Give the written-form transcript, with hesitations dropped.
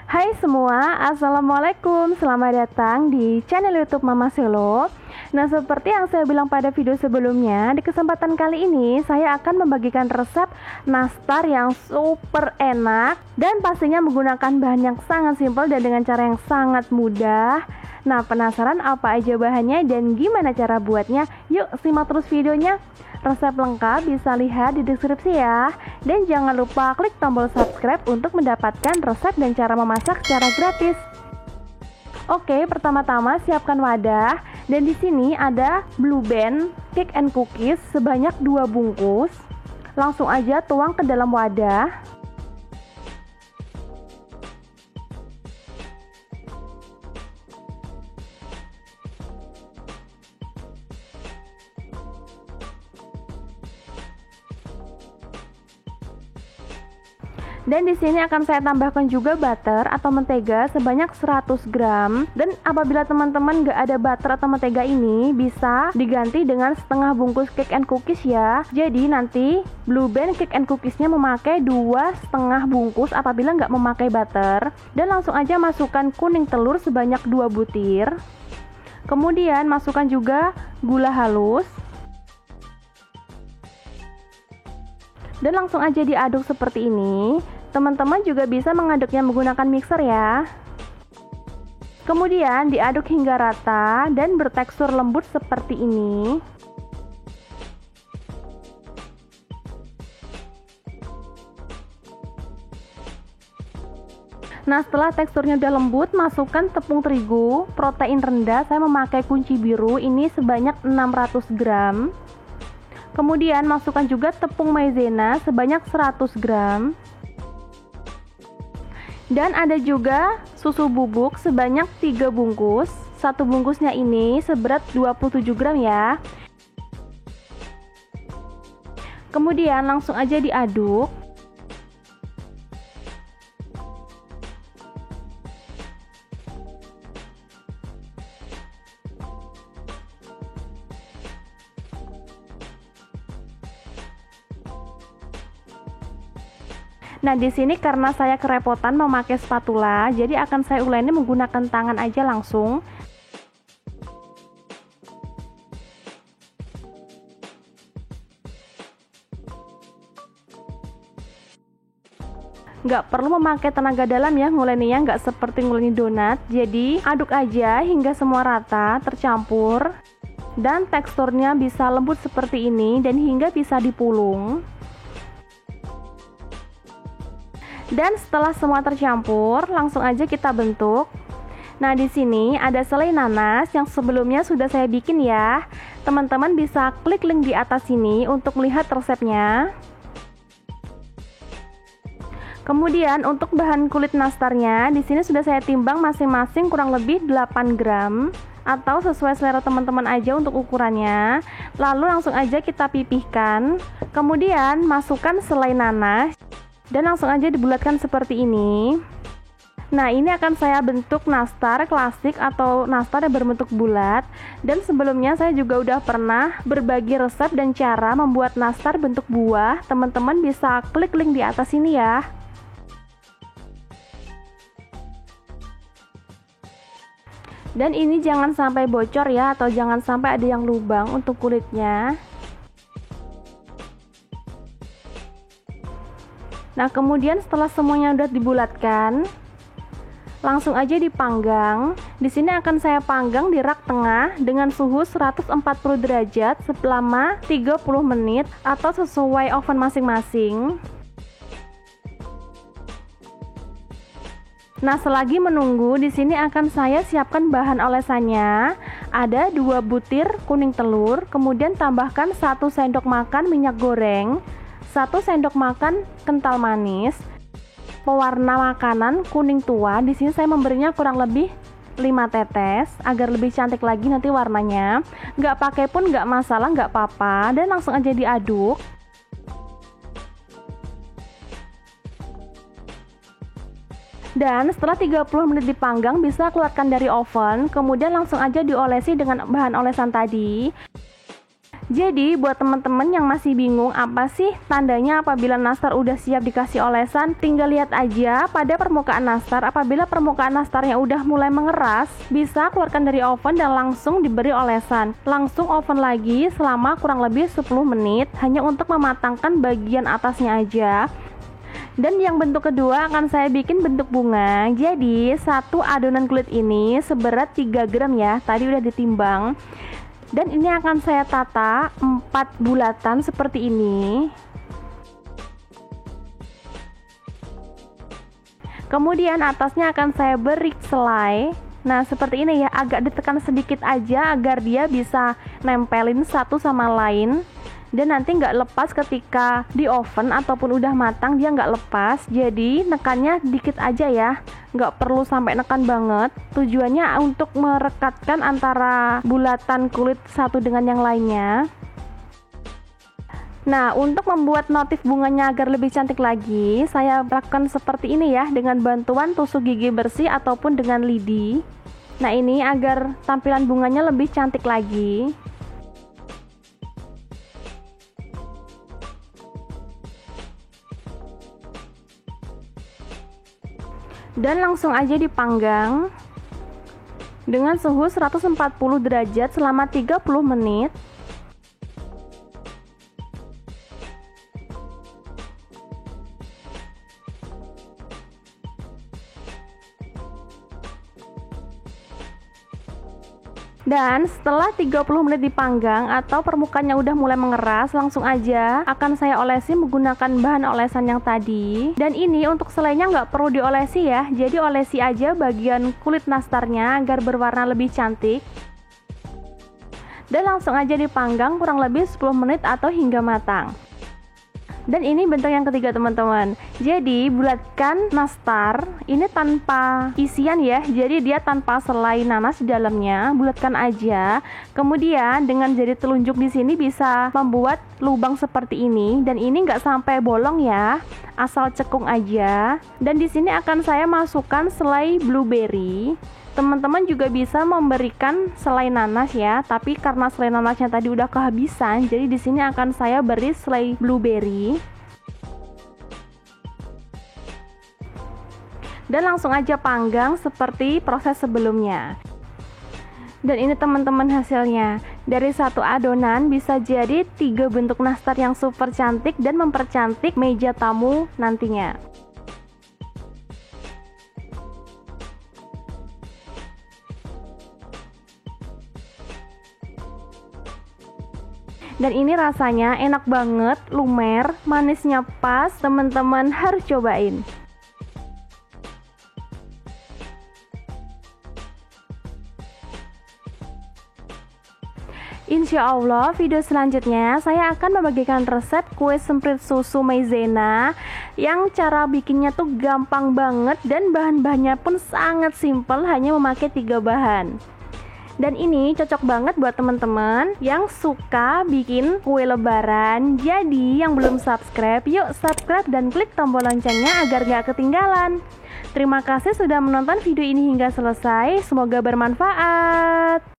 Hai semua, Assalamualaikum. Selamat datang di channel YouTube Mama Selo. Nah, seperti yang saya bilang pada video sebelumnya, di kesempatan kali ini saya akan membagikan resep nastar yang super enak dan pastinya menggunakan bahan yang sangat simpel dan dengan cara yang sangat mudah. Nah, penasaran apa aja bahannya dan gimana cara buatnya? Yuk simak terus videonya. Resep lengkap bisa lihat di deskripsi ya. Dan jangan lupa klik tombol subscribe untuk mendapatkan resep dan cara memasak secara gratis. Oke, pertama-tama siapkan wadah. Dan di sini ada Blue Band Cake and Cookies sebanyak 2 bungkus. Langsung aja tuang ke dalam wadah. Dan di sini akan saya tambahkan juga butter atau mentega sebanyak 100 gram. Dan apabila teman-teman gak ada butter atau mentega ini, bisa diganti dengan setengah bungkus cake and cookies ya. Jadi nanti Blue Band Cake and Cookiesnya memakai 2,5 bungkus apabila nggak memakai butter. Dan langsung aja masukkan kuning telur sebanyak 2 butir. Kemudian masukkan juga gula halus. Dan langsung aja diaduk seperti ini. Teman-teman juga bisa mengaduknya menggunakan mixer ya. Kemudian diaduk hingga rata dan bertekstur lembut seperti ini. Nah, setelah teksturnya udah lembut, masukkan tepung terigu protein rendah. Saya memakai kunci biru ini sebanyak 600 gram. Kemudian masukkan juga tepung maizena sebanyak 100 gram. Dan ada juga susu bubuk sebanyak 3 bungkus. Satu bungkusnya ini seberat 27 gram ya. Kemudian langsung aja diaduk. Nah, di sini karena saya kerepotan memakai spatula, jadi akan saya uleni menggunakan tangan aja langsung. Nggak perlu memakai tenaga dalam ya nguleninya, nggak seperti nguleni donat. Jadi aduk aja hingga semua rata, tercampur. Dan teksturnya bisa lembut seperti ini dan hingga bisa dipulung. Dan setelah semua tercampur, langsung aja kita bentuk. Nah, di sini ada selai nanas yang sebelumnya sudah saya bikin ya. Teman-teman bisa klik link di atas sini untuk melihat resepnya. Kemudian untuk bahan kulit nastarnya, di sini sudah saya timbang masing-masing kurang lebih 8 gram atau sesuai selera teman-teman aja untuk ukurannya. Lalu langsung aja kita pipihkan. Kemudian masukkan selai nanas. Dan langsung aja dibulatkan seperti ini. Nah, ini akan saya bentuk nastar klasik atau nastar yang berbentuk bulat. Dan sebelumnya saya juga udah pernah berbagi resep dan cara membuat nastar bentuk buah. Teman-teman bisa klik link di atas ini ya. Dan ini jangan sampai bocor ya, atau jangan sampai ada yang lubang untuk kulitnya. Nah, kemudian setelah semuanya udah dibulatkan, langsung aja dipanggang. Di sini akan saya panggang di rak tengah dengan suhu 140 derajat selama 30 menit atau sesuai oven masing-masing. Nah, selagi menunggu, di sini akan saya siapkan bahan olesannya. Ada 2 butir kuning telur, kemudian tambahkan 1 sendok makan minyak goreng, 1 sendok makan kental manis, pewarna makanan kuning tua. Di sini saya memberinya kurang lebih 5 tetes agar lebih cantik lagi nanti warnanya. Nggak pakai pun nggak masalah, nggak apa-apa. Dan langsung aja diaduk. Dan setelah 30 menit dipanggang, bisa keluarkan dari oven. Kemudian langsung aja diolesi dengan bahan olesan tadi. Jadi buat teman-teman yang masih bingung apa sih tandanya apabila nastar udah siap dikasih olesan, tinggal lihat aja pada permukaan nastar. Apabila permukaan nastarnya udah mulai mengeras, bisa keluarkan dari oven dan langsung diberi olesan. Langsung oven lagi selama kurang lebih 10 menit hanya untuk mematangkan bagian atasnya aja. Dan yang bentuk kedua akan saya bikin bentuk bunga. Jadi satu adonan kulit ini seberat 3 gram ya, tadi udah ditimbang. Dan ini akan saya tata 4 bulatan seperti ini. Kemudian atasnya akan saya beri selai. Nah seperti ini ya, agak ditekan sedikit aja agar dia bisa nempelin satu sama lain. Dan nanti nggak lepas ketika di oven ataupun udah matang, dia nggak lepas. Jadi nekannya dikit aja ya, nggak perlu sampai nekan banget. Tujuannya untuk merekatkan antara bulatan kulit satu dengan yang lainnya. Nah, untuk membuat motif bunganya agar lebih cantik lagi, saya lakukan seperti ini ya, dengan bantuan tusuk gigi bersih ataupun dengan lidi. Nah ini agar tampilan bunganya lebih cantik lagi. Dan langsung aja dipanggang dengan suhu 140 derajat selama 30 menit. Dan setelah 30 menit dipanggang atau permukaannya udah mulai mengeras, langsung aja akan saya olesi menggunakan bahan olesan yang tadi. Dan ini untuk selainya nggak perlu diolesi ya, jadi olesi aja bagian kulit nastarnya agar berwarna lebih cantik. Dan langsung aja dipanggang kurang lebih 10 menit atau hingga matang. Dan ini bentuk yang ketiga teman-teman. Jadi bulatkan nastar ini tanpa isian ya, jadi dia tanpa selai nanas di dalamnya. Bulatkan aja. Kemudian dengan jari telunjuk di sini bisa membuat lubang seperti ini. Dan ini nggak sampai bolong ya, asal cekung aja. Dan di sini akan saya masukkan selai blueberry. Teman-teman juga bisa memberikan selai nanas ya, tapi karena selai nanasnya tadi udah kehabisan, jadi di sini akan saya beri selai blueberry. Dan langsung aja panggang seperti proses sebelumnya. Dan ini teman-teman hasilnya. Dari satu adonan bisa jadi 3 bentuk nastar yang super cantik dan mempercantik meja tamu nantinya. Dan ini rasanya enak banget, lumer, manisnya pas, teman-teman harus cobain. Insya Allah video selanjutnya saya akan membagikan resep kue semprit susu maizena yang cara bikinnya tuh gampang banget dan bahan-bahannya pun sangat simpel, hanya memakai 3 bahan. Dan ini cocok banget buat teman-teman yang suka bikin kue lebaran. Jadi yang belum subscribe, yuk subscribe dan klik tombol loncengnya agar gak ketinggalan. Terima kasih sudah menonton video ini hingga selesai, semoga bermanfaat.